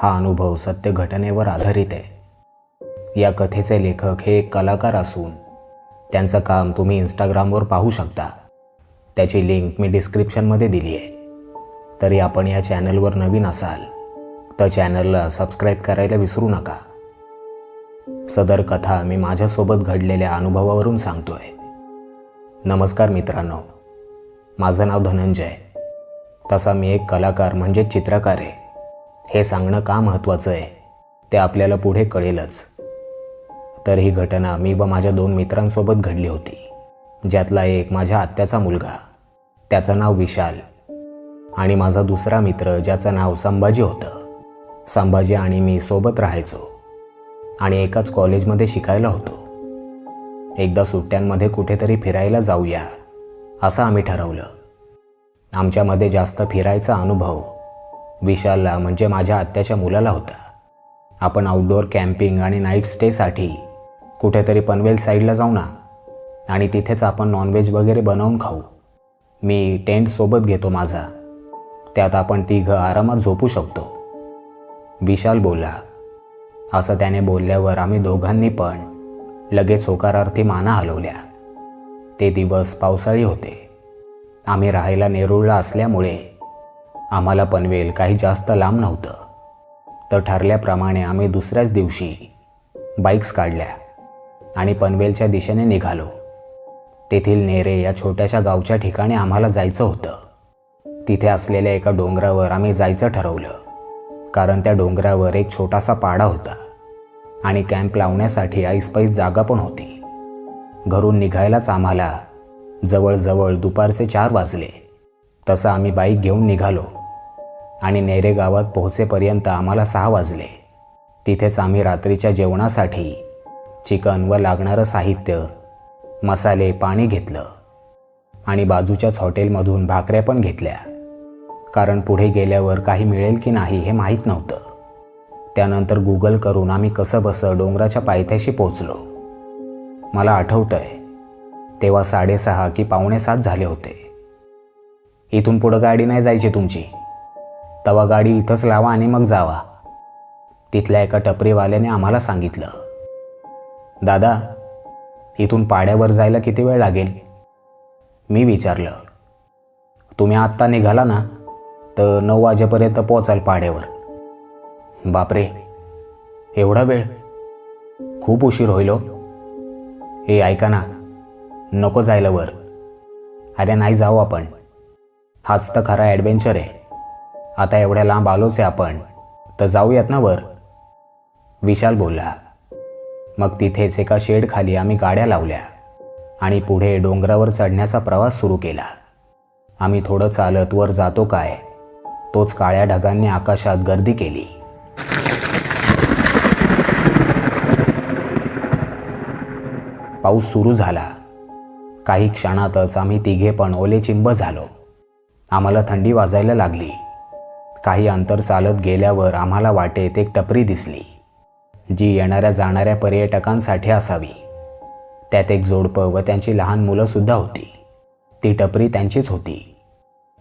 हा अनुभव सत्य घटनेवर आधारित आहे। या कथेचे लेखक हे एक कलाकार असून त्यांचं काम तुम्ही इंस्टाग्रामवर पाहू शकता। त्याची लिंक मी डिस्क्रिप्शनमध्ये दिली आहे। तरी आपण या चॅनलवर नवीन असाल तर चॅनलला सबस्क्राईब करायला विसरू नका। सदर कथा मी माझ्यासोबत घडलेल्या अनुभवावरून सांगतोय। नमस्कार मित्रांनो, माझं नाव धनंजय। तसा मी एक कलाकार म्हणजे चित्रकार आहे। हे सांगणं का महत्त्वाचं आहे ते आपल्याला पुढे कळेलच। तर ही घटना मी व माझ्या 2 मित्रांसोबत घडली होती, ज्यातला एक माझ्या आत्याचा मुलगा, त्याचं नाव विशाल, आणि माझा दुसरा मित्र ज्याचं नाव संभाजी होतं। संभाजी आणि मी सोबत राहायचो आणि एकाच कॉलेजमध्ये शिकायला होतो। एकदा सुट्ट्यांमध्ये कुठेतरी फिरायला जाऊया असं आम्ही ठरवलं। आमच्यामध्ये जास्त फिरायचा अनुभव विशालला म्हणजे माझ्या आत्याच्या मुलाला होता। आपण आउटडोअर कॅम्पिंग आणि नाईट स्टेसाठी कुठेतरी पनवेल साईडला जाऊ ना, आणि तिथेच आपण नॉनव्हेज वगैरे बनवून खाऊ। मी टेंट सोबत घेतो माझा, त्यात आपण 3 आरामात झोपू शकतो, विशाल बोलला। असं त्याने बोलल्यावर आम्ही दोघांनी पण लगेच होकारार्थी माना हलवल्या। ते दिवस पावसाळी होते। आम्ही राहायला नेरूळला असल्यामुळे आम्हाला पनवेल काही जास्त लांब नव्हतं। तर ठरल्याप्रमाणे आम्ही दुसऱ्याच दिवशी बाईक्स काढल्या आणि पनवेलच्या दिशेने निघालो। तेथील नेरे या छोट्याशा गावच्या ठिकाणी आम्हाला जायचं होतं। तिथे असलेल्या एका डोंगरावर आम्ही जायचं ठरवलं, कारण त्या डोंगरावर एक छोटासा पाडा होता आणि कॅम्प लावण्यासाठी ऐसपैस जागा पण होती। घरून निघायलाच आम्हाला जवळजवळ दुपारचे 4 वाजले। तसं आम्ही बाईक घेऊन निघालो आणि नेरे गावात पोहोचेपर्यंत आम्हाला 6 वाजले। तिथेच आम्ही रात्रीच्या जेवणासाठी चिकन व लागणारं साहित्य, मसाले, पाणी घेतलं आणि बाजूच्याच हॉटेलमधून भाकऱ्या पण घेतल्या, कारण पुढे गेल्यावर काही मिळेल की नाही हे माहीत नव्हतं। त्यानंतर गुगल करून आम्ही कसंबसं डोंगराच्या पायथ्याशी पोहोचलो। मला आठवतंय तेव्हा 6:30 की 6:45 झाले होते। इथून पुढं गाडी नाही जायची तुमची, तेव्हा गाडी इथंच लावा आणि मग जावा, तिथल्या एका टपरीवाल्याने आम्हाला सांगितलं। दादा, इथून पाड्यावर जायला किती वेळ लागेल? मी विचारलं। तुम्ही आत्ता निघाला ना तर 9 वाजेपर्यंत पोहोचाल पाड्यावर। बापरे, एवढा वेळ? खूप उशीर होईल हो। हे ऐका ना, नको जायला वर। अरे नाही, जाऊ आपण, हाच तर खरा ॲडव्हेंचर आहे। आता एवढ्या लांब आलोच आहे आपण, तर जाऊयात ना वर, विशाल बोलला। मग तिथेच एका शेडखाली आम्ही गाड्या लावल्या आणि पुढे डोंगरावर चढण्याचा प्रवास सुरू केला। आम्ही थोडं चालत वर जातो काय, तोच काळ्या ढगांनी आकाशात गर्दी केली। पाऊस सुरू झाला। काही क्षणातच आम्ही 3 पण ओलेचिंब झालो। आम्हाला थंडी वाजायला लागली। काही अंतर चालत गेल्यावर आम्हाला वाटेत एक टपरी दिसली, जी येणाऱ्या जाणाऱ्या पर्यटकांसाठी असावी। त्यात एक जोडपं व त्यांची लहान मुलं सुद्धा होती। ती टपरी त्यांचीच होती।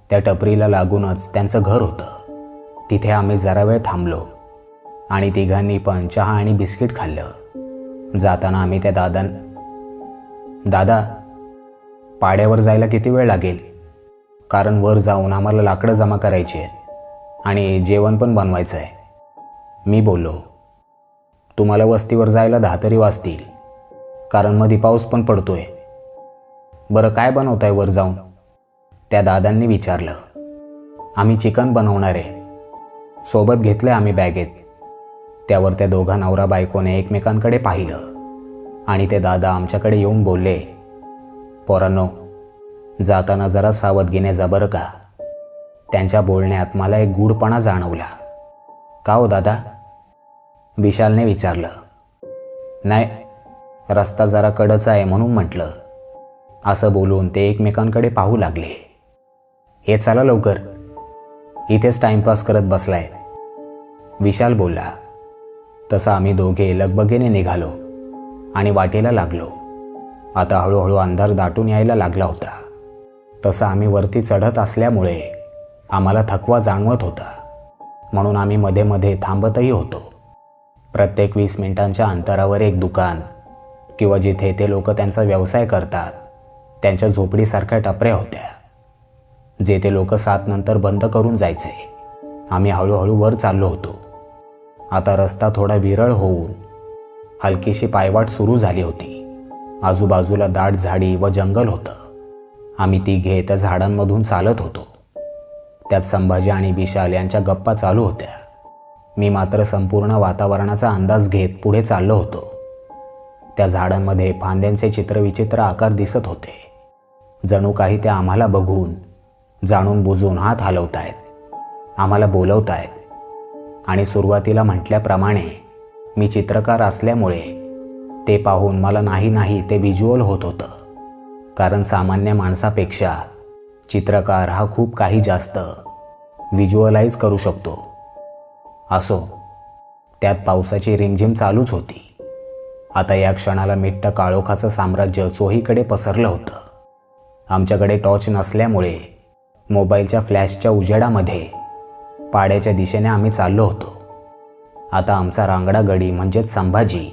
त्या टपरीला लागूनच त्यांचं घर होतं। तिथे आम्ही जरा वेळ थांबलो आणि 3घांनी पण चहा आणि बिस्किट खाल्लं। जाताना आम्ही त्या दादा, पाड्यावर जायला किती वेळ लागेल? कारण वर जाऊन आम्हाला लाकडं जमा करायची आहेत आणि जेवण पण बनवायचं आहे, मी बोललो। तुम्हाला वस्तीवर जायला 10 तरी वाजतील, कारण मध्ये पाऊस पण पडतोय। बरं, काय बनवताय वर जाऊन? त्या दादांनी विचारलं। आम्ही चिकन बनवणार आहे, सोबत घेतलं आम्ही बॅगेत। त्यावर त्या 2 नवरा बायकोने एकमेकांकडे पाहिलं आणि ते दादा आमच्याकडे येऊन बोलले, पोरांनो, जाताना जरा सावधगीने जा बरं का। त्यांच्या बोलण्यात मला एक गूढपणा जाणवला। का हो दादा? विशालने विचारलं। नाही, रस्ता जरा कडचा आहे म्हणून म्हटलं, असं बोलून ते एकमेकांकडे पाहू लागले। हे चला लवकर, इथेच टाइमपास करत बसलाय, विशाल बोलला। तसं आम्ही दोघे लगबगीने निघालो आणि वाटेला लागलो। आता हळूहळू अंधार दाटून यायला लागला होता। तसं आम्ही वरती चढत असल्यामुळे आम्हाला थकवा जाणवत होता। म्हणून आम्ही मध्ये मध्ये थांबतही होतो. प्रत्येक 20 मिनिटांच्या अंतरावर एक दुकान किंवा जिथे ते लोक त्यांचा व्यवसाय करतात त्यांच्या झोपडीसारख्या टपऱ्या होत्या, जे ते लोक 7 नंतर बंद करून जायचे. आम्ही हळूहळू वर चाललो होतो. आता रस्ता थोडा विरळ होऊन हलकीशी पायवाट सुरू झाली होती. आजूबाजूला दाट झाडी व जंगल होतं. आम्ही तिघे त्या झाडांमधून चालत होतो. त्यात संभाजी आणि विशाल यांच्या गप्पा चालू होत्या. मी मात्र संपूर्ण वातावरणाचा अंदाज घेत पुढे चाललो होतो. त्या झाडांमध्ये फांद्यांचे चित्रविचित्र आकार दिसत होते. जणू काही ते आम्हाला बघून जाणून बुजून हात हलवतायत, आम्हाला बोलवतायत. आणि सुरुवातीला म्हटल्याप्रमाणे मी चित्रकार असल्यामुळे ते पाहून मला नाही ते व्हिज्युअल होत होतं. कारण सामान्य माणसापेक्षा चित्रकार हा खूप काही जास्त व्हिज्युअलाइज करू शकतो. असो, त्यात पावसाची रिमझिम चालूच होती. आता या क्षणाला मिट्ट काळोखाचं साम्राज्य चोहीकडे पसरलं होतं. आमच्याकडे टॉर्च नसल्यामुळे मोबाईलच्या फ्लॅशच्या उजेडामध्ये पाड्याच्या दिशेने आम्ही चाललो होतो. आता आमचा रांगडा गडी म्हणजेच संभाजी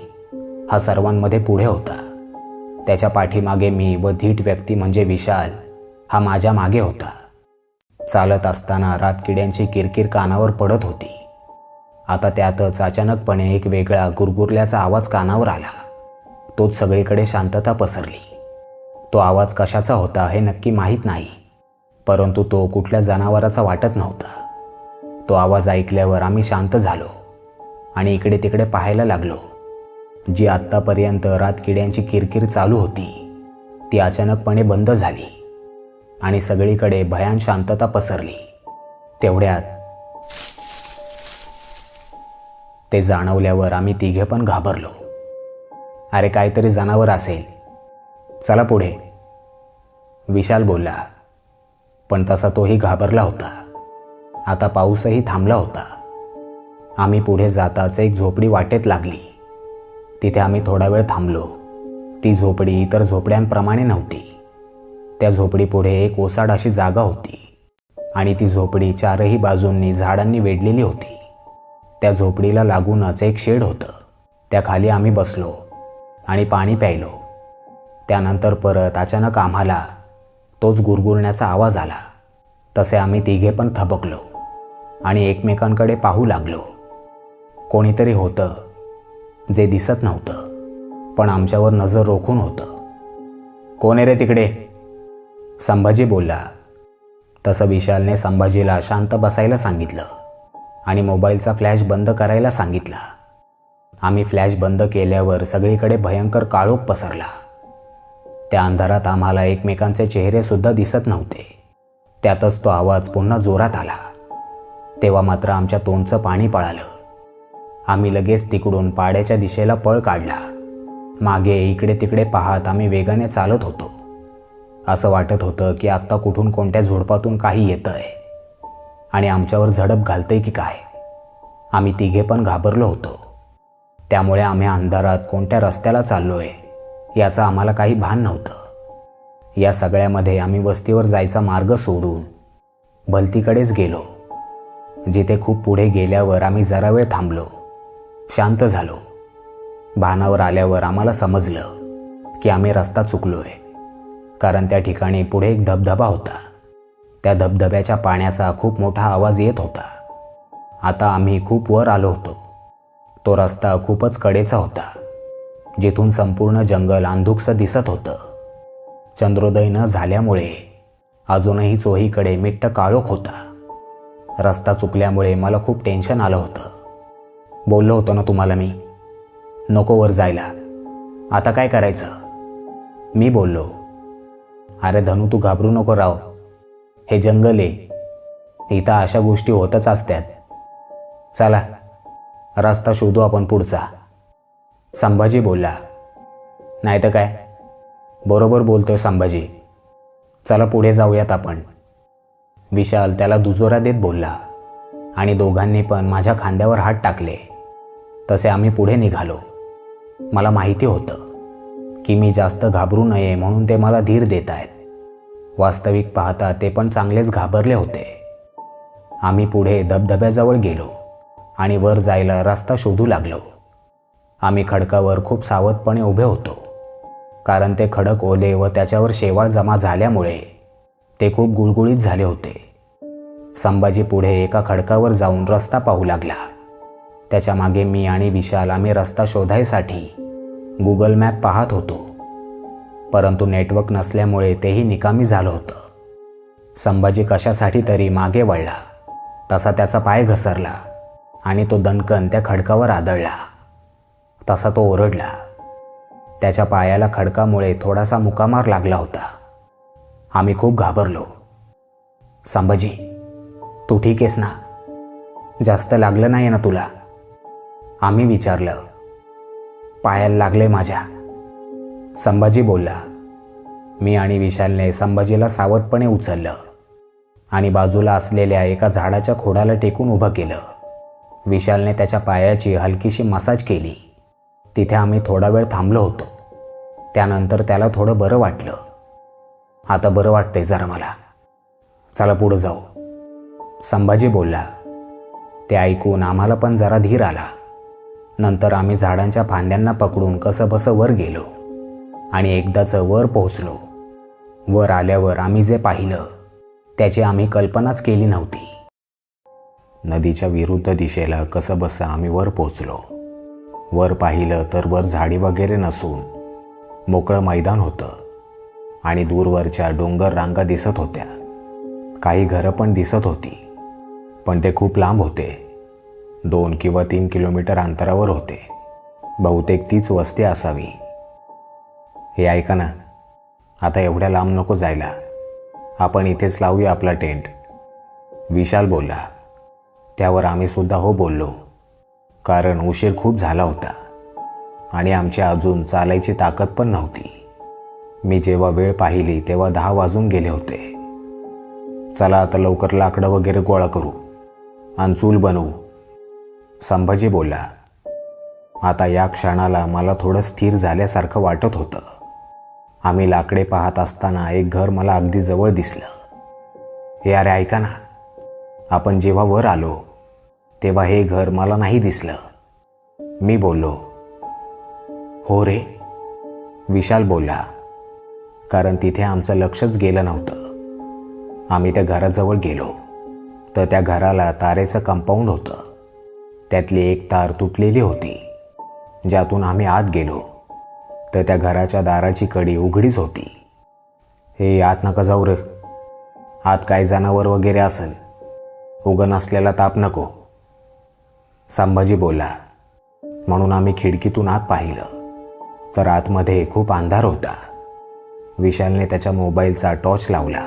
हा सर्वांमध्ये पुढे होता. त्याच्या पाठीमागे मी व धीट व्यक्ती म्हणजे विशाल हा माझ्या मागे होता. चालत असताना रातकिड्यांची किरकिर कानावर पडत होती. आता त्यातच अचानकपणे एक वेगळा गुरगुरल्याचा आवाज कानावर आला. तोच सगळीकडे शांतता पसरली. तो आवाज कशाचा होता हे नक्की माहीत नाही, परंतु तो कुठल्या जनावराचा वाटत नव्हता. तो आवाज ऐकल्यावर आम्ही शांत झालो आणि इकडे तिकडे पाहायला लागलो. जी आत्तापर्यंत रातकिड्यांची किरकिर चालू होती ती अचानकपणे बंद झाली आणि सगळीकडे भयान शांतता पसरली. तेवढ्यात ते जाणवल्यावर आम्ही तिघे पण घाबरलो. अरे काहीतरी जनावर असेल, चला पुढे, विशाल बोलला. पण तसा तोही घाबरला होता. आता पाऊसही थांबला होता. आम्ही पुढे जाताच एक झोपडी वाटेत लागली. तिथे आम्ही थोडा वेळ थांबलो. ती झोपडी इतर झोपड्यांप्रमाणे नव्हती. त्या झोपडीपुढे एक ओसाड अशी जागा होती आणि ती झोपडी चारही बाजूंनी झाडांनी वेढलेली होती. त्या झोपडीला लागूनच एक शेड होतं. त्या खाली आम्ही बसलो आणि पाणी प्यायलो. त्यानंतर परत अचानक आम्हाला तोच गुरगुरण्याचा आवाज आला. तसे आम्ही तिघे पण थबकलो आणि एकमेकांकडे पाहू लागलो. कोणीतरी होतं जे दिसत नव्हतं, पण आमच्यावर नजर रोखून होतं. कोण आहे रे तिकडे, संभाजी बोलला. तसं विशालने संभाजीला शांत बसायला सांगितलं आणि मोबाईलचा फ्लॅश बंद करायला सांगितला. आम्ही फ्लॅश बंद केल्यावर सगळीकडे भयंकर काळोख पसरला. त्या अंधारात आम्हाला एकमेकांचे चेहरे सुद्धा दिसत नव्हते. त्यातच तो आवाज पुन्हा जोरात आला. तेव्हा मात्र आमच्या तोंडचं पाणी पळालं. आम्ही लगेच तिकडून पाड्याच्या दिशेला पळ काढला. मागे इकडे तिकडे पाहत आम्ही वेगाने चालत होतो. असं वाटत होतं की आत्ता कुठून कोणत्या झुडपातून काही येतंय आणि आमच्यावर झडप घालतंय की काय. आम्ही तिघे पण घाबरलो होतो. त्यामुळे आम्ही अंधारात कोणत्या रस्त्याला चाललोय याचा आम्हाला काही भान नव्हतं. या सगळ्यामध्ये आम्ही वस्तीवर जायचा मार्ग सोडून भलतीकडेच गेलो. जिथे खूप पुढे गेल्यावर आम्ही जरा वेळ थांबलो, शांत झालो. भानावर आल्यावर आम्हाला समजलं की आम्ही रस्ता चुकलोय. कारण त्या ठिकाणी पुढे एक धबधबा होता. त्या धबधब्याच्या पाण्याचा खूप मोठा आवाज येत होता. आता आम्ही खूप वर आलो होतो. तो रस्ता खूपच कडेचा होता, जिथून संपूर्ण जंगल अंधुकसं दिसत होतं. चंद्रोदय न झाल्यामुळे अजूनही चोहीकडे मिट्ट काळोख होता. रस्ता चुकल्यामुळे मला खूप टेन्शन आलं होतं. बोललो होतो ना तुम्हाला मी, नको वर जायला. आता काय करायचं, मी बोललो. अरे धनू, तू घाबरू नको राव, हे जंगल आहे, इथं अशा गोष्टी होतच असतात. चला रस्ता शोधू आपण पुढचा, संभाजी बोलला. नाही तर काय, बरोबर बोलतोय संभाजी, चला पुढे जाऊयात आपण, विशाल त्याला दुजोरा देत बोलला. आणि दोघांनी पण माझ्या खांद्यावर हात टाकले. तसे आम्ही पुढे निघालो. मला माहिती होतं की मी जास्त घाबरू नये म्हणून ते मला धीर देत आहेत. वास्तविक पाहता ते पण चांगलेच घाबरले होते. आम्ही पुढे धबधब्याजवळ गेलो. आणि वर जायला रस्ता शोधू लागलो. आम्ही खडकावर खूप सावधपणे उभे होतो, कारण ते खडक ओले व त्याच्यावर शेवाळ जमा झाल्यामुळे ते खूप गुळगुळीत झाले होते. संभाजी पुढे एका खडकावर जाऊन रस्ता पाहू लागला. त्याच्या मागे मी आणि विशाल आम्ही रस्ता शोधायसाठी गुगल मॅप पाहत होतो, परंतु नेटवर्क नसल्यामुळे तेही निकामी झालं होतं. संभाजी कशासाठी तरी मागे वळला. तसा त्याचा पाय घसरला आणि तो दणकन त्या खडकावर आदळला. तसा तो ओरडला. त्याच्या पायाला खडकामुळे थोडासा मुकामार लागला होता. आम्ही खूप घाबरलो. संभाजी, तू ठीक आहेस ना? जास्त लागलं नाही ना तुला? आम्ही विचारलं. पायाला लागले माझ्या, संभाजी बोलला. मी आणि विशालने संभाजीला सावधपणे उचललं आणि बाजूला असलेल्या एका झाडाच्या खोडाला टेकून उभं केलं. विशालने त्याच्या पायाची हलकीशी मसाज केली. तिथे आम्ही थोडा वेळ थांबलो होतो. त्यानंतर त्याला थोडं बरं वाटलं. आता बरं वाटतंय जरा मला, चला पुढं जाऊ, संभाजी बोलला. ते ऐकून आम्हाला पण जरा धीर आला. नंतर आम्ही झाडांच्या फांद्यांना पकडून कसंबसं वर गेलो आणि एकदाचं वर पोहोचलो. वर आल्यावर आम्ही जे पाहिलं त्याची आम्ही कल्पनाच केली नव्हती. नदीच्या विरुद्ध दिशेला कसंबसं आम्ही वर पोहोचलो. वर पाहिलं तर वर झाडी वगैरे नसून मोकळं मैदान होतं आणि दूरवरच्या डोंगर रांगा दिसत होत्या. काही घरं पण दिसत होती, पण ते खूप लांब होते. 2 किंवा 3 किलोमीटर अंतरावर होते. बहुतेक तीच वस्ती असावी. हे ऐका ना, आता एवढ्या लांब नको जायला, आपण इथेच लावूया आपला टेंट, विशाल बोलला. त्यावर आम्ही सुद्धा हो बोललो, कारण उशीर खूप झाला होता आणि आमची अजून चालायची ताकद पण नव्हती. मी जेव्हा वेळ पाहिली तेव्हा 10 वाजून गेले होते. चला आता लवकर लाकडं वगैरे गोळा करू आणि चूल बनवू, संभाजी बोलला. आता या क्षणाला मला थोडं स्थिर झाल्यासारखं वाटत होतं. आम्ही लाकडे पाहत असताना एक घर मला अगदी जवळ दिसलं. हे अरे ऐका ना, आपण जेव्हा वर आलो तेव्हा हे घर मला नाही दिसलं, मी बोललो. हो रे, विशाल बोलला, कारण तिथे आमचं लक्षच गेलं नव्हतं. आम्ही त्या घराजवळ गेलो तर त्या घराला तारेचं कंपाऊंड होतं. त्यातली एक तार तुटलेली होती. ज्यातून आम्ही आत गेलो तर त्या घराच्या दाराची कडी उघडीच होती. हे आत नका जाऊ रे, आत काय जनावर वगैरे असेल, उगं नसलेला ताप नको, संभाजी बोलला. म्हणून आम्ही खिडकीतून आत पाहिलं तर आतमध्ये खूप अंधार होता. विशालने त्याच्या मोबाईलचा टॉर्च लावला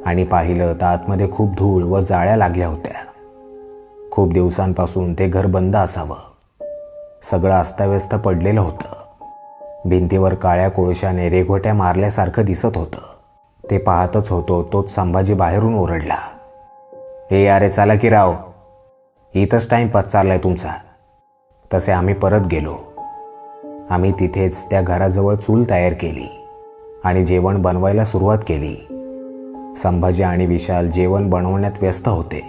आणि पाहिलं तर आतमध्ये खूप धूळ व जाळ्या लागल्या होत्या. खूप दिवसांपासून ते घर बंद असावं. सगळं अस्ताव्यस्त पडलेलं होतं. भिंतीवर काळ्या कोळशाने रेघोट्या मारल्यासारखं दिसत होतं. ते पाहतच होतो तोच संभाजी बाहेरून ओरडला. हे अरे चला की राव, इथंच टाईमपास चाललाय तुमचा. तसे आम्ही परत गेलो. आम्ही तिथेच त्या घराजवळ चूल तयार केली आणि जेवण बनवायला सुरुवात केली. संभाजी आणि विशाल जेवण बनवण्यात व्यस्त होते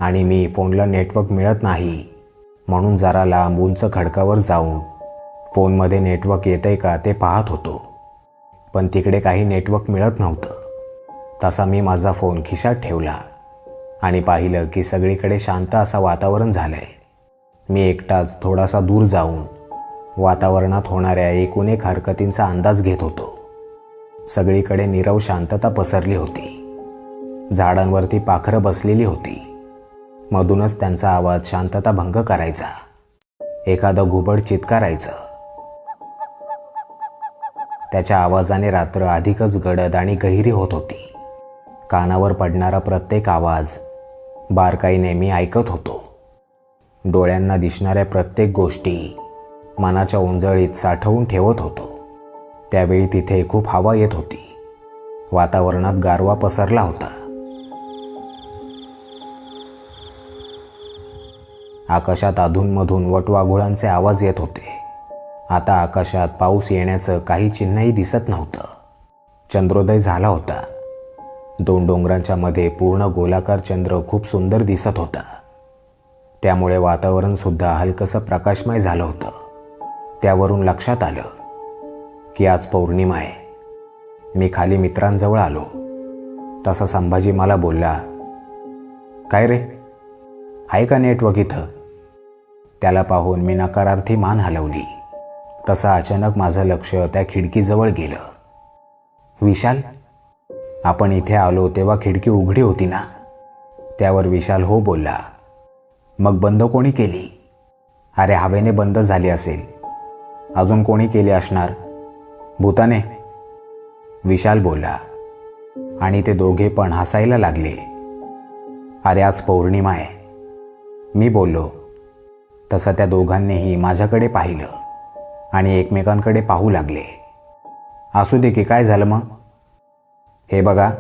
आणि मी फोनला नेटवर्क मिळत नाही म्हणून जरा लांब उंच खडकावर जाऊन फोनमध्ये नेटवर्क येतंय का ते पाहत होतो. पण तिकडे काही नेटवर्क मिळत नव्हतं. तसा मी माझा फोन खिशात ठेवला आणि पाहिलं की सगळीकडे शांत असं वातावरण झालंय. मी एकटाच थोडासा दूर जाऊन वातावरणात होणाऱ्या एकूण एक हरकतींचा अंदाज घेत होतो. सगळीकडे नीरव शांतता पसरली होती. झाडांवरती पाखरं बसलेली होती. मधूनच त्यांचा आवाज शांतता भंग करायचा. एखादं घुबड चित्कारायचं. त्याच्या आवाजाने रात्र अधिकच गडद आणि गहिरी होत होती. कानावर पडणारा प्रत्येक आवाज बारकाईने मी ऐकत होतो. डोळ्यांना दिसणाऱ्या प्रत्येक गोष्टी मनाच्या ओंजळीत साठवून ठेवत होतो. त्यावेळी तिथे खूप हवा येत होती. वातावरणात गारवा पसरला होता. आकाशात अधूनमधून वटवाघुळांचे आवाज येत होते. आता आकाशात पाऊस येण्याचं काही चिन्हही दिसत नव्हतं. चंद्रोदय झाला होता. 2 डोंगरांच्या मध्ये पूर्ण गोलाकार चंद्र खूप सुंदर दिसत होता. त्यामुळे वातावरणसुद्धा हलकंसं प्रकाशमय झालं होतं. त्यावरून लक्षात आलं की आज पौर्णिमा आहे. मी खाली मित्रांजवळ आलो तसा संभाजी मला बोलला, काय रे, आहे का नेटवर्क इथं? त्याला पाहून मी नकारार्थी मान हलवली. तसा अचानक माझं लक्ष त्या खिडकीजवळ गेलं. विशाल, आपण इथे आलो तेव्हा खिडकी उघडी होती ना? त्यावर विशाल हो बोलला. मग बंद कोणी केली? अरे हवेने बंद झाली असेल. अजून कोणी केली असणार? भूताने, विशाल बोलला. आणि ते दोघे पण हसायला लागले. अरे आज पौर्णिमा आहे, मी बोललो. तसं त्या दोघांनीही माझ्याकडे पाहिलं आणि एकमेकांकडे पाहू लागले. असू दे की, काय झालं मग? हे बघा,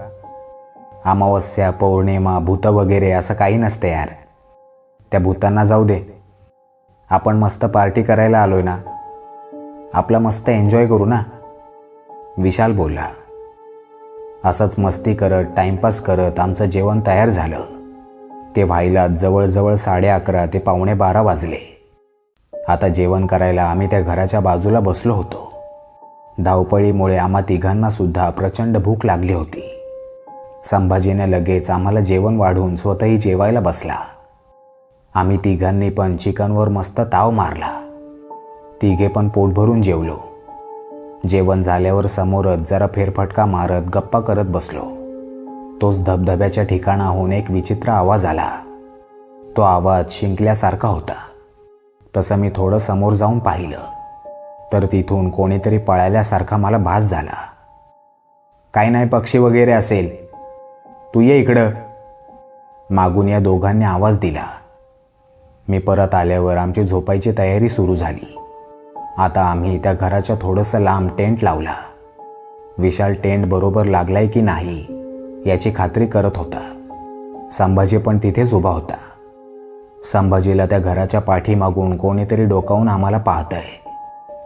अमावस्या, पौर्णिमा, भूत वगैरे असं काही नसतं यार. त्या भूतांना जाऊ दे, आपण मस्त पार्टी करायला आलोय ना, आपला मस्त एन्जॉय करू ना, विशाल बोलला. असंच मस्ती करत, टाइमपास करत आमचं जेवण तयार झालं. ते व्हायला जवळजवळ 11:30 ते 11:45 वाजले. आता जेवण करायला आम्ही त्या घराच्या बाजूला बसलो होतो. धावपळीमुळे आम्हा तिघांना सुद्धा प्रचंड भूक लागली होती. संभाजीने लगेच आम्हाला जेवण वाढून स्वतःही जेवायला बसला. आम्ही तिघांनी पण चिकनवर मस्त ताव मारला. तिघे पण पोट भरून जेवलो. जेवण झाल्यावर समोरच जरा फेरफटका मारत गप्पा करत बसलो. तोच धबधब्याच्या ठिकाणाहून एक विचित्र आवाज आला. तो आवाज शिंकल्यासारखा होता. तसं मी थोडं समोर जाऊन पाहिलं तर तिथून कोणीतरी पळाल्यासारखा मला भास झाला. काय नाही, पक्षी वगैरे असेल, तू ये इकडं, मागून या दोघांनी आवाज दिला. मी परत आल्यावर आमची झोपायची तयारी सुरू झाली. आता आम्ही त्या घराच्या थोडंसं लांब टेंट लावला. विशाल टेंट बरोबर लागलाय की नाही याची खात्री करत होता. संभाजी पण तिथेच उभा होता. संभाजीला त्या घराच्या पाठीमागून कोणीतरी डोकावून आम्हाला पाहतंय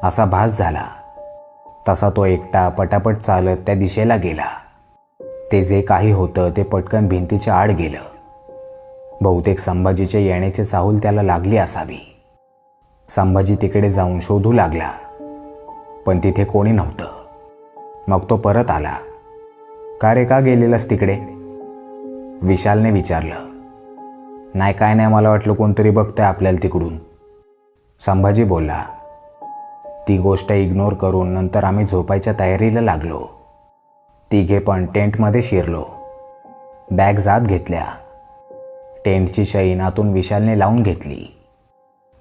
असा भास झाला. तसा तो एकटा पटापट चालत त्या दिशेला गेला. ते जे काही होतं ते पटकन भिंतीच्या आड गेलं. बहुतेक संभाजीच्या येण्याची चाहूल त्याला लागली असावी. संभाजी तिकडे जाऊन शोधू लागला, पण तिथे कोणी नव्हतं. मग तो परत आला. का रे, का गेलेलास तिकडे? विशालने विचारलं. नाही, काय नाही, मला वाटलं कोणतरी बघतंय आपल्याला तिकडून, संभाजी बोलला. ती गोष्ट इग्नोर करून नंतर आम्ही झोपायच्या तयारीला लागलो. तिघे पण टेंटमध्ये शिरलो. बॅग्ज आत घेतल्या. टेंटची चैन आतून विशालने लावून घेतली.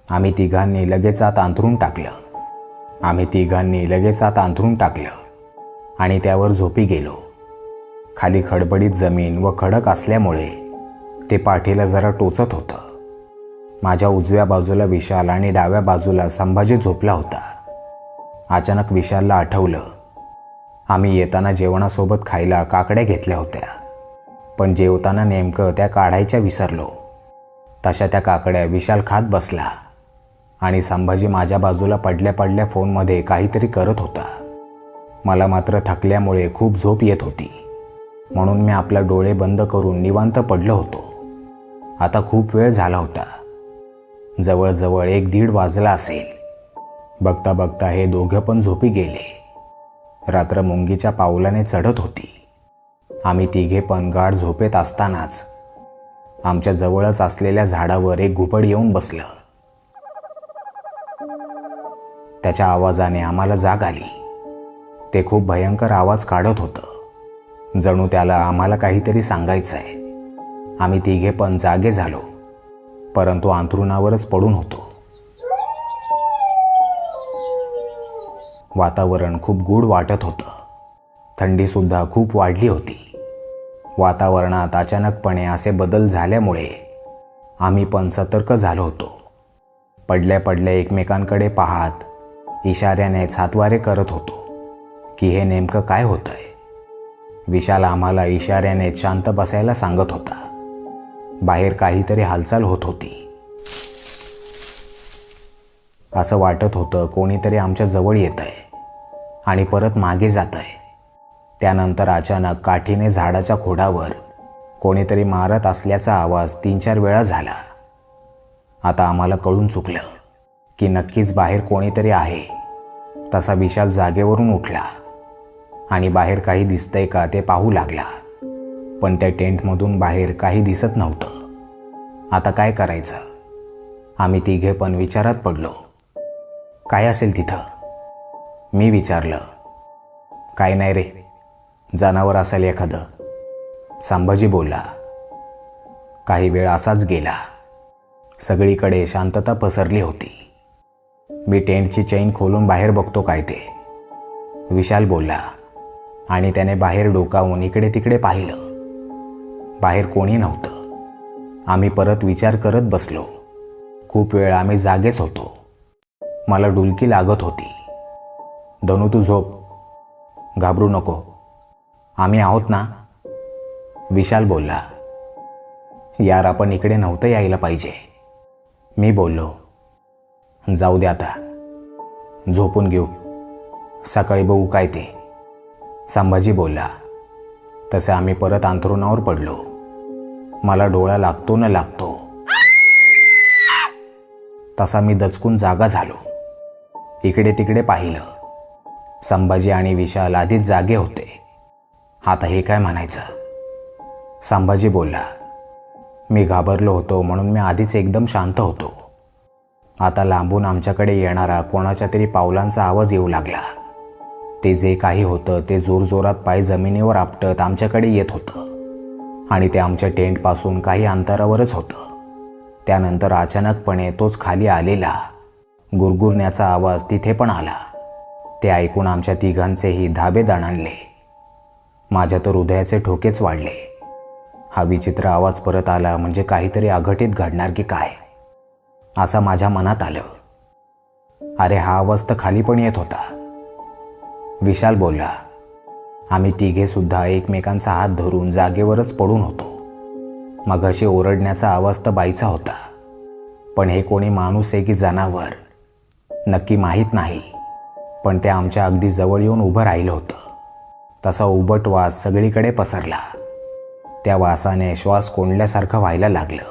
आम्ही तिघांनी लगेच आत अंथरूण टाकलं आणि त्यावर झोपी गेलो. खाली खडबडीत जमीन व खडक असल्यामुळे ते पाठीला जरा टोचत होतं. माझ्या उजव्या बाजूला विशाल आणि डाव्या बाजूला संभाजी झोपला होता. अचानक विशालला आठवलं, आम्ही येताना जेवणासोबत खायला काकड्या घेतल्या होत्या, पण जेवताना नेमकं त्या काढायच्या विसरलो. तशा त्या काकड्या विशाल खात बसला आणि संभाजी माझ्या बाजूला पडल्या पडल्या फोनमध्ये काहीतरी करत होता. मला मात्र थकल्यामुळे खूप झोप येत होती, म्हणून मी आपला डोळे बंद करून निवांत पडलो होतो. आता खूप वेळ झाला होता. जवळजवळ 1-1:30 वाजला असेल. बघता बघता हे दोघं पण झोपी गेले. रात्र मुंगीच्या पावलाने चढत होती. आम्ही तिघे पण गाढ झोपेत असतानाच आमच्या जवळच असलेल्या झाडावर एक घुबड येऊन बसलं. त्याच्या आवाजाने आम्हाला जाग आली. ते खूप भयंकर आवाज काढत होतं. जणू त्याला आम्हाला काहीतरी सांगायचंय. आम्ही तिघे पण जागे झालो, परंतु अंथरुणावरच पडून होतो. वातावरण खूप गूढ वाटत होतं. थंडीसुद्धा खूप वाढली होती. वातावरणात अचानकपणे असे बदल झाल्यामुळे आम्ही पण सतर्क झालो होतो. पडल्या पडल्या एकमेकांकडे पाहत इशाऱ्यानेच हातवारे करत होतो की हे नेमकं काय होतंय. विशाल आम्हाला इशाऱ्याने शांत बसायला सांगत होता. बाहेर काहीतरी हालचाल होत होती. असं वाटत होतं कोणीतरी आमच्या जवळ येतंय आणि परत मागे जातंय. त्यानंतर अचानक काठीने झाडाच्या खोडावर कोणीतरी मारत असल्याचा आवाज 3-4 वेळा झाला. आता आम्हाला कळून चुकलं की नक्कीच बाहेर कोणीतरी आहे. तसा विशाल जागेवरून उठला आणि बाहेर काही दिसतंय का ते पाहू लागला. पण त्या टेंटमधून बाहेर काही दिसत नव्हतं. आता काय करायचं? आम्ही तिघे पण विचारात पडलो. काय असेल तिथं? मी विचारलं. काय नाही रे, जनावर असेल एखादं, संभाजी बोलला. काही वेळ असाच गेला. सगळीकडे शांतता पसरली होती. मी टेंटची चेन खोलून बाहेर बघतो काय ते, विशाल बोलला आणि त्याने बाहेर डोकावून इकडे तिकडे पाहिलं. बाहेर कोणी नव्हतं. आम्ही परत विचार करत बसलो. खूप वेळ आम्ही जागेच होतो. मला डुलकी लागत होती. धनू तू झोप, घाबरू नको, आम्ही आहोत ना, विशाल बोलला. यार आपण इकडे नव्हतं यायला पाहिजे, मी बोललो. जाऊ दे आता, झोपून घेऊ, सकाळी बघू काय ते, संभाजी बोलला. तसे आम्ही परत अंथरुणावर पडलो. मला डोळा लागतो न लागतो तसा मी दचकून जागा झालो. इकडे तिकडे पाहिलं. संभाजी आणि विशाल आधीच जागे होते. आता हे काय म्हणायचं? संभाजी बोलला. मी घाबरलो होतो म्हणून मी आधीच एकदम शांत होतो. आता लांबून आमच्याकडे येणारा कोणाच्या तरी पावलांचा आवाज येऊ लागला. ते जे काही होतं ते जोरजोरात पाय जमिनीवर आपटत आमच्याकडे येत होतं आणि ते आमच्या टेंटपासून काही अंतरावरच होतं. त्यानंतर अचानकपणे तोच खाली आलेला गुरगुरण्याचा आवाज तिथे पण आला. ते ऐकून आमच्या तिघांचेही धाबे दणाणले. माझ्या तर हृदयाचे ठोकेच वाढले. हा विचित्र आवाज परत आला म्हणजे काहीतरी अघटित घडणार की काय, असं माझ्या मनात आलं. अरे हा आवाज तर खाली पण येत होता, विशाल बोलला. आम्ही तिघे सुद्धा एकमेकांचा हात धरून जागेवरच पडून होतो. मगाशी ओरडण्याचा आवाज तर बाईचा होता, पण हे कोणी माणूस आहे की जनावर नक्की माहीत नाही. पण ते आमच्या अगदी जवळ येऊन उभं राहिलं होतं. तसा उबट वास सगळीकडे पसरला. त्या वासाने श्वास कोंडल्यासारखं व्हायला लागलं.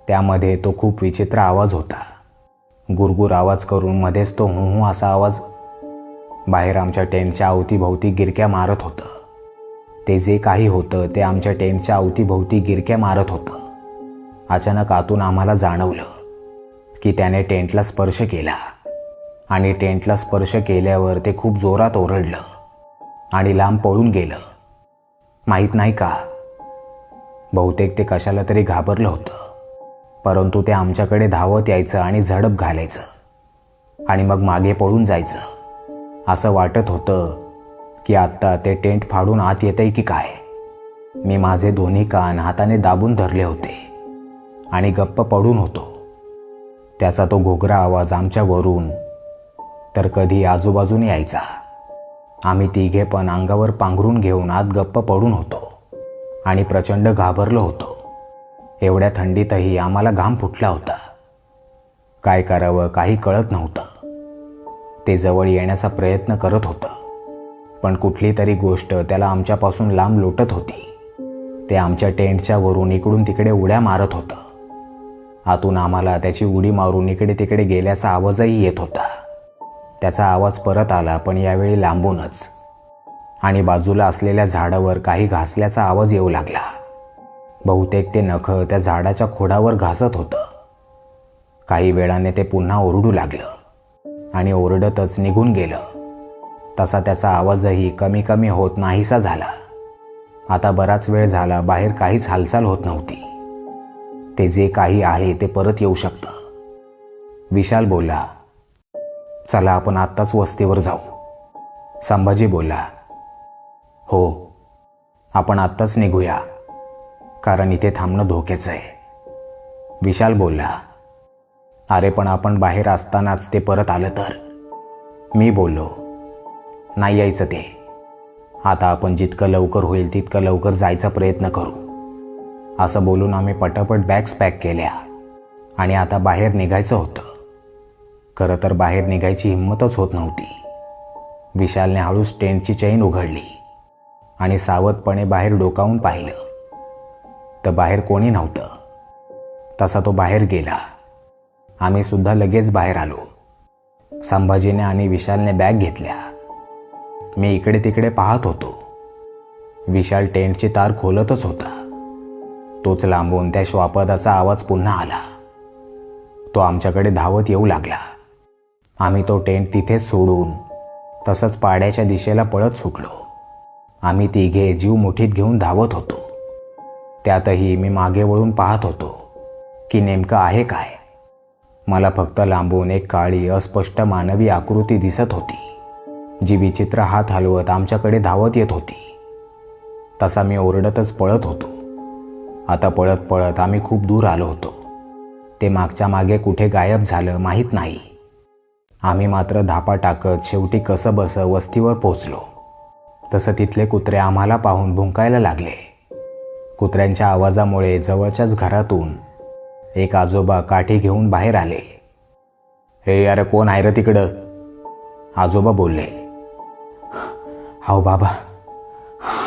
त्यामध्ये तो खूप विचित्र आवाज होता. गुरगुर आवाज करून मध्येच तो हू हू असा आवाज बाहेर आमच्या टेंटच्या अवतीभोवती गिरक्या मारत होतं. ते जे काही होतं ते आमच्या टेंटच्या अवतीभोवती गिरक्या मारत होतं. अचानक आतून आम्हाला जाणवलं की त्याने टेंटला स्पर्श केला आणि टेंटला स्पर्श केल्यावर ते खूप जोरात ओरडलं आणि लांब पळून गेलं. माहीत नाही का, बहुतेक ते कशाला तरी घाबरलं होतं. परंतु ते आमच्याकडे धावत यायचं आणि झडप घालायचं आणि मग मागे पळून जायचं. असं वाटत होतं की आत्ता ते टेंट फाडून आत येतंय की काय. मी माझे दोन्ही कान हाताने दाबून धरले होते आणि गप्प पडून होतो. त्याचा तो घोगरा आवाज आमच्या वरून तर कधी आजूबाजूने यायचा. आम्ही तिघे पण अंगावर पांघरून घेऊन आत गप्प पडून होतो आणि प्रचंड घाबरलो होतो. एवढ्या थंडीतही आम्हाला घाम फुटला होता. काय करावं काही कळत नव्हतं. ते जवळ येण्याचा प्रयत्न करत होतं, पण कुठली तरी गोष्ट त्याला आमच्यापासून लांब लोटत होती. ते आमच्या टेंटच्या वरून इकडून तिकडे उड्या मारत होतं. आतून आम्हाला त्याची उडी मारून इकडे तिकडे गेल्याचा आवाजही येत होता. त्याचा आवाज परत आला, पण यावेळी लांबूनच, आणि बाजूला असलेल्या झाडावर काही घासल्याचा आवाज येऊ लागला. बहुतेक ते नखं त्या झाडाच्या खोडावर घासत होतं. काही वेळाने ते पुन्हा ओरडू लागलं आणि ओरडतच निघून गेलं. तसा त्याचा आवाजही कमी कमी होत नाहीसा झाला. आता बराच वेळ झाला बाहेर काहीच हालचाल होत नव्हती. ते जे काही आहे ते परत येऊ शकतं, विशाल बोलला. चला आपण आत्ताच वस्तीवर जाऊ, संभाजी बोलला. हो, आपण आत्ताच निघूया, कारण इथे थांबणं धोक्याचं आहे, विशाल बोलला. अरे पण आपण बाहेर असतानाच ते परत आलं तर, मी बोललो. नाही यायचं ते. आता आपण जितकं लवकर होईल तितकं लवकर जायचा प्रयत्न करू, असं बोलून आम्ही पटापट बॅग्स पॅक केल्या आणि आता बाहेर निघायचं होतं. खरं तर बाहेर निघायची हिंमतच होत नव्हती. विशालने हळूच टेंटची चेन उघडली आणि सावधपणे बाहेर डोकावून पाहिलं तर बाहेर कोणी नव्हतं. तसा तो बाहेर गेला आम्ही सुद्धा लगेच बाहेर आलो. संभाजीने आणि विशालने बॅग घेतल्या. मी इकडे तिकडे पाहत होतो. विशाल टेंटची तार खोलतच होता. तोच लांबून त्या श्वापदाचा आवाज पुन्हा आला. तो आमच्याकडे धावत येऊ लागला. आम्ही तो टेंट तिथेच सोडून तसंच पाड्याच्या दिशेला पळत सुटलो. आम्ही तिघे जीव मुठीत घेऊन धावत होतो. त्यातही मी मागे वळून पाहत होतो की नेमकं आहे काय. मला फक्त लांबून एक काळी अस्पष्ट मानवी आकृती दिसत होती, जी विचित्र हात हलवत आमच्याकडे धावत येत होती. तसा मी ओरडतच पळत होतो. आता पळत पळत आम्ही खूप दूर आलो होतो. ते मागच्या मागे कुठे गायब झालं माहीत नाही. आम्ही मात्र धापा टाकत शेवटी कसंबसं वस्तीवर पोहोचलो. तसं तिथले कुत्रे आम्हाला पाहून भुंकायला लागले. कुत्र्यांच्या आवाजामुळे जवळच्याच घरातून एक आजोबा काठी घेऊन बाहेर आले. हे अरे कोण आहे रे तिकडं? आजोबा बोलले. अहो बाबा,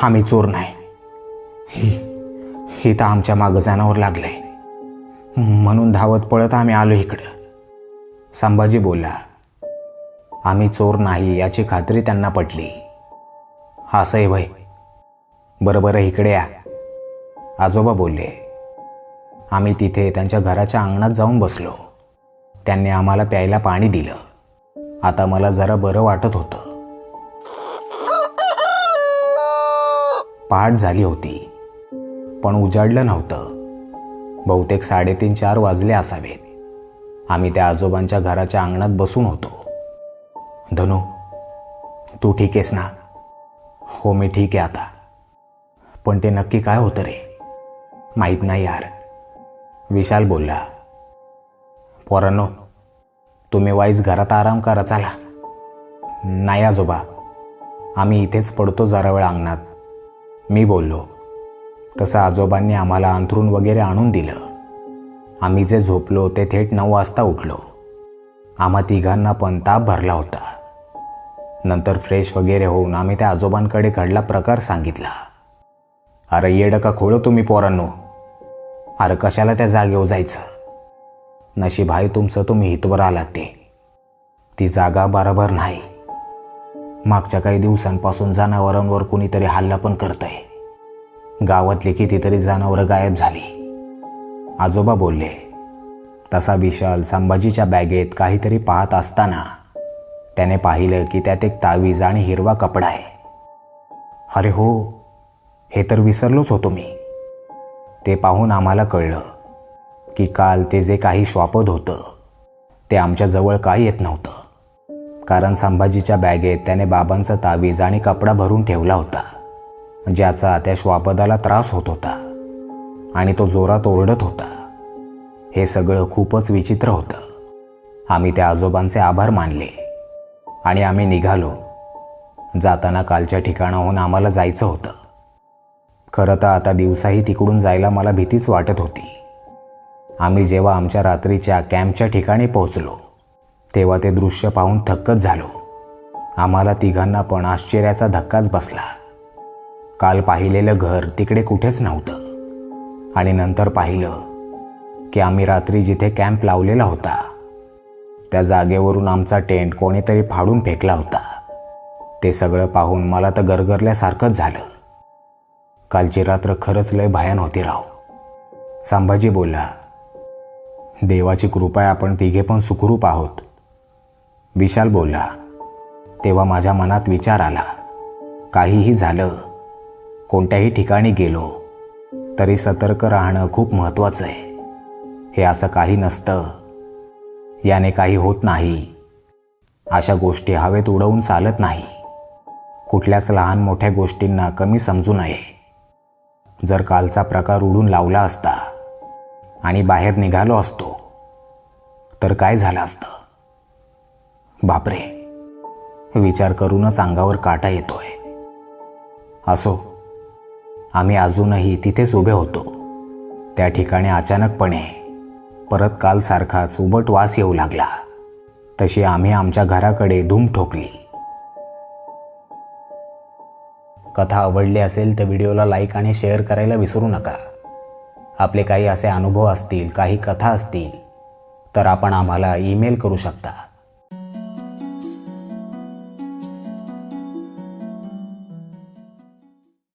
आम्ही चोर नाही. ही तर आमच्या मागं जनावर लागलंय, म्हणून धावत पळत आम्ही आलो इकडं. संभाजी बोलला. आम्ही चोर नाही याची खात्री त्यांना पटली. असंही वय, बरं इकडे या, आजोबा बोलले. आम्ही तिथे त्यांच्या घराच्या अंगणात जाऊन बसलो. त्यांनी आम्हाला प्यायला पाणी दिलं. आता मला जरा बरं वाटत होतं. पहाट झाली होती, पण उजाडलं नव्हतं. बहुतेक 3:30-4 वाजले असावेत. आम्ही त्या आजोबांच्या घराच्या अंगणात बसून होतो. धनू, तू ठीक आहेस ना? हो, मी ठीक आहे आता. पण ते नक्की काय होतं रे? माहीत नाही यार, विशाल बोलला. पोरांनो, तुम्ही वाईज घरात आराम करा चला. नाही आजोबा, आम्ही इथेच पडतो जरा वेळ अंगणात, मी बोललो. तसं आजोबांनी आम्हाला अंथरूण वगैरे आणून दिलं. आम्ही जे झोपलो ते थेट 9 वाजता उठलो. आम्हा तिघांना पण ताप भरला होता. नंतर फ्रेश वगैरे होऊन आम्ही त्या आजोबांकडे घडला प्रकार सांगितला. अरे येडं का खोळं तुम्ही पोरांनो? अरे कशाला त्या जागेवर जायचं? नशीब आहे तुमचं तुम्ही इथवर आलात ते. ती जागा बरोबर नाही. मागच्या काही दिवसांपासून जनावरांवर कुणीतरी हल्ला पण करतंय. गावातली कितीतरी जनावरं गायब झाली, आजोबा बोलले. तसा विशाल संभाजीच्या बॅगेत काहीतरी पाहत असताना त्याने पाहिलं की त्यात एक तावीज आणि हिरवा कपडा आहे. अरे हो, हे तर विसरलोच होतो मी. ते पाहून आम्हाला कळलं की काल ते जे काही श्वापद होतं ते आमच्या जवळ काही येत नव्हतं. कारण संभाजीच्या बॅगेत त्याने बाबांचा तावीज आणि कपडा भरून ठेवला होता, ज्याचा त्या श्वापदाला त्रास होत होता आणि तो जोरात ओरडत होता. हे सगळं खूपच विचित्र होतं. आम्ही त्या आजोबांचे आभार मानले आणि आम्ही निघालो. जाताना कालच्या ठिकाणाहून आम्हाला जायचं होतं. खरं तर आता दिवसाही तिकडून जायला मला भीतीच वाटत होती. आम्ही जेव्हा आमच्या रात्रीच्या कॅम्पच्या ठिकाणी पोहोचलो तेव्हा ते दृश्य पाहून थक्कच झालो. आम्हाला तिघांना पण आश्चर्याचा धक्काच बसला. काल पाहिलेलं घर तिकडे कुठेच नव्हतं आणि नंतर पाहिलं की आम्ही रात्री जिथे कॅम्प लावलेला होता त्या जागेवरून आमचा टेंट कोणीतरी फाडून फेकला होता. ते सगळं पाहून मला तर गरगरल्यासारखंच झालं. कालची रात्र खरंच लय भयान होती राव, संभाजी बोलला. देवाची कृपा आहे आपण तिघे पण सुखरूप आहोत, विशाल बोलला. तेव्हा माझ्या मनात विचार आला, काहीही झालं, कोणत्याही ठिकाणी गेलो तरी सतर्क राहणं खूप महत्त्वाचं आहे. हे असं काही नसतं, याने काही होत नाही, अशा गोष्टी हवेत उडवून चालत नाही. कुठल्याच लहान मोठ्या गोष्टींना कमी समजू नये. जर कालचा प्रकार उडून लावला असता आणि बाहेर निघालो असतो तर काय झालं असतं? बापरे, विचार करूनच अंगावर काटा येतोय. असो, आम्ही अजूनही तिथेच उभे होतो. त्या ठिकाणी अचानकपणे परत कालसारखाच उबट वास येऊ लागला. तशी आम्ही आमच्या घराकडे धूम ठोकली. कथा आवडली असेल तर व्हिडिओला लाईक आणि शेअर करायला विसरू नका. आपले काही असे अनुभव असतील, काही कथा असतील तर आपण आम्हाला ईमेल करू शकता.